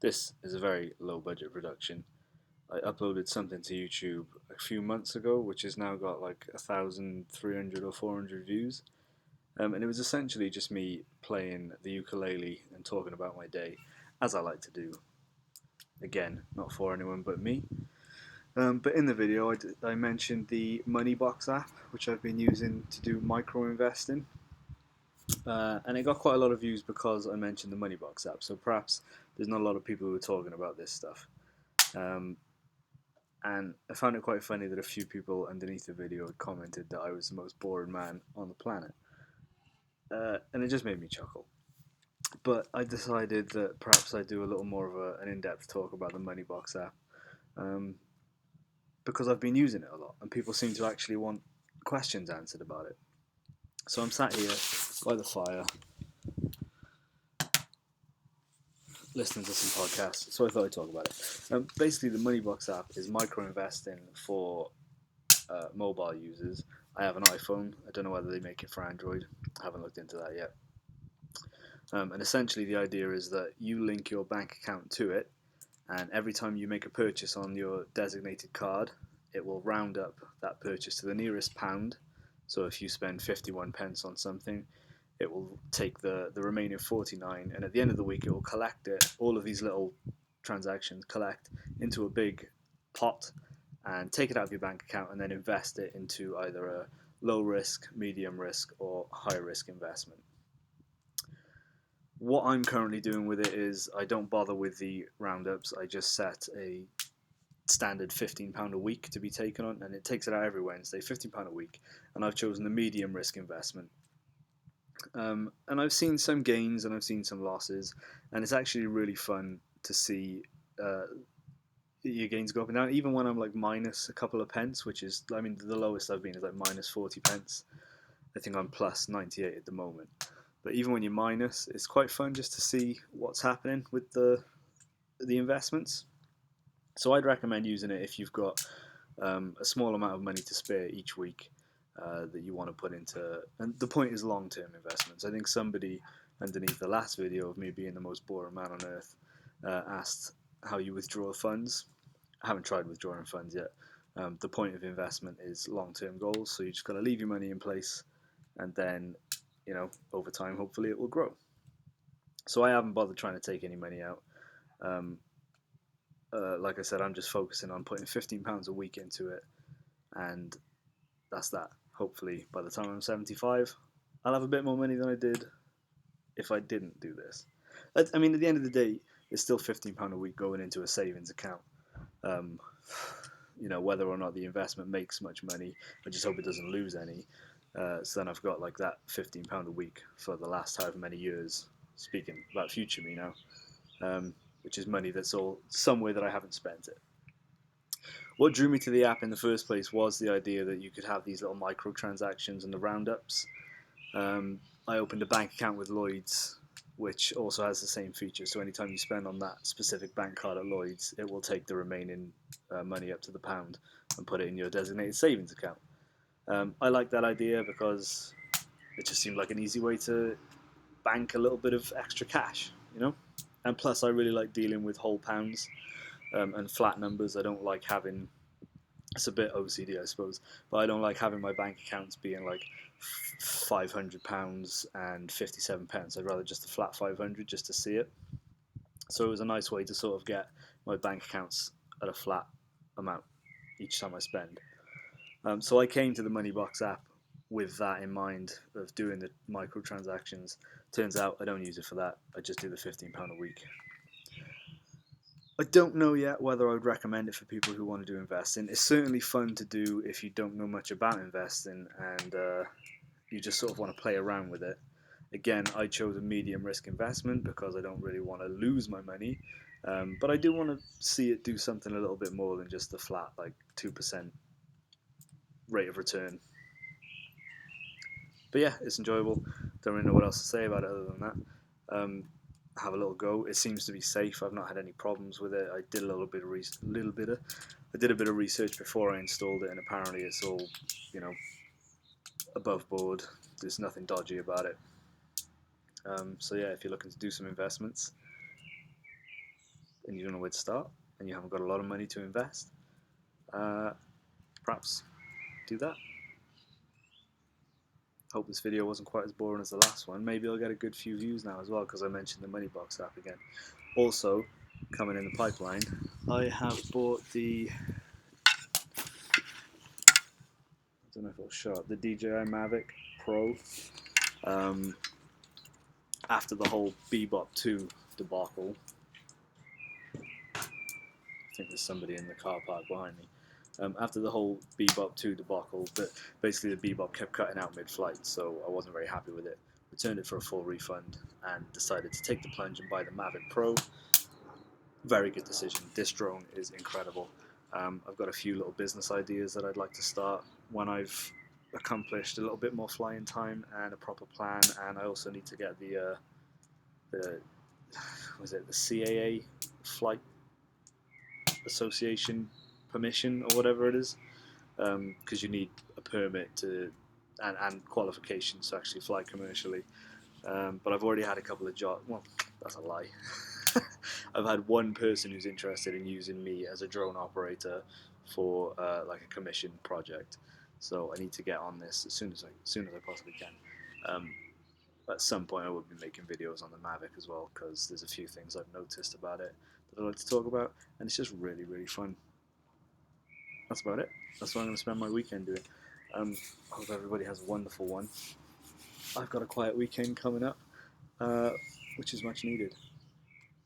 This is a very low budget production. I uploaded something to YouTube a few months ago, which has now got like 1,300 or 400 views. And it was essentially just me playing the ukulele and talking about my day, as I like to do. Again, not for anyone but me. But in the video, I mentioned the Moneybox app, which I've been using to do micro investing. And it got quite a lot of views because I mentioned the Moneybox app. So perhaps there's not a lot of people who are talking about this stuff. Um, and I found it quite funny that a few people underneath the video had commented that I was the most boring man on the planet. And it just made me chuckle. But I decided that perhaps I'd do a little more of an in-depth talk about the Moneybox app, um, because I've been using it a lot and people seem to actually want questions answered about it. So I'm sat here by the fire listening to some podcasts, so I thought I'd talk about it. Basically, the Moneybox app is micro investing for mobile users. I have an iPhone. I don't know whether they make it for Android. I haven't looked into that yet. And essentially, the idea is that you link your bank account to it, and every time you make a purchase on your designated card, it will round up that purchase to the nearest pound. So if you spend 51 pence on something, it will take the remaining 49, and at the end of the week it will collect it, all of these little transactions collect into a big pot and take it out of your bank account and then invest it into either a low risk, medium risk or high risk investment. What I'm currently doing with it is I don't bother with the roundups. I just set a standard £15 a week to be taken on, and it takes it out every Wednesday, £15 a week, and I've chosen the medium risk investment. And I've seen some gains and I've seen some losses, and it's actually really fun to see your gains go up and down, even when I'm like minus a couple of pence, which is, I mean, the lowest I've been is like minus 40 pence. I think I'm plus 98 at the moment. But even when you're minus, it's quite fun just to see what's happening with the investments. So I'd recommend using it if you've got a small amount of money to spare each week that you want to put into. And the point is long-term investments. I think somebody underneath the last video of me being the most boring man on earth asked how you withdraw funds. I haven't tried withdrawing funds yet. The point of investment is long-term goals, so you just got to leave your money in place, and then, over time, hopefully it will grow. So I haven't bothered trying to take any money out. Like I said, I'm just focusing on putting £15 a week into it, and that's that. Hopefully, by the time I'm 75, I'll have a bit more money than I did if I didn't do this. I mean, at the end of the day, it's still £15 a week going into a savings account. Whether or not the investment makes much money, I just hope it doesn't lose any. So then I've got like that £15 a week for the last however many years. Speaking about future me now, which is money that's all somewhere that I haven't spent it. What drew me to the app in the first place was the idea that you could have these little microtransactions and the roundups. I opened a bank account with Lloyd's, which also has the same feature. So anytime you spend on that specific bank card at Lloyd's, it will take the remaining money up to the pound and put it in your designated savings account. I like that idea because it just seemed like an easy way to bank a little bit of extra cash, And plus, I really like dealing with whole pounds and flat numbers. I don't like having, it's a bit OCD, I suppose, but I don't like having my bank accounts being like £500 and 57 pence. I'd rather just a flat 500 just to see it. So it was a nice way to sort of get my bank accounts at a flat amount each time I spend. So I came to the Moneybox app with that in mind of doing the microtransactions. Turns out I don't use it for that. I just do the £15 a week. I don't know yet whether I would recommend it for people who want to do investing. It's certainly fun to do if you don't know much about investing and you just sort of want to play around with it. Again, I chose a medium risk investment because I don't really want to lose my money, but I do want to see it do something a little bit more than just the flat like 2% rate of return. But yeah, it's enjoyable. Don't really know what else to say about it other than that. Have a little go. It seems to be safe. I've not had any problems with it. I did a bit of research before I installed it, and apparently it's all, above board. There's nothing dodgy about it. So yeah, if you're looking to do some investments, and you don't know where to start, and you haven't got a lot of money to invest, perhaps do that. Hope this video wasn't quite as boring as the last one. Maybe I'll get a good few views now as well, because I mentioned the Moneybox app again. Also, coming in the pipeline, I have bought the, I don't know if it'll show up, the DJI Mavic Pro. After the whole Bebop 2 debacle, I think there's somebody in the car park behind me. After the whole Bebop 2 debacle, but basically the Bebop kept cutting out mid-flight, so I wasn't very happy with it. Returned it for a full refund and decided to take the plunge and buy the Mavic Pro. Very good decision. This drone is incredible. I've got a few little business ideas that I'd like to start when I've accomplished a little bit more flying time and a proper plan, and I also need to get the was it the CAA Flight Association permission or whatever it is, because you need a permit to and qualifications to actually fly commercially. But I've already had a couple of jobs. Well, that's a lie. I've had one person who's interested in using me as a drone operator for like a commission project. So I need to get on this as soon as I possibly can. At some point I will be making videos on the Mavic as well, because there's a few things I've noticed about it that I'd like to talk about, and it's just really, really fun. That's about it. That's what I'm going to spend my weekend doing. I hope everybody has a wonderful one. I've got a quiet weekend coming up, which is much needed.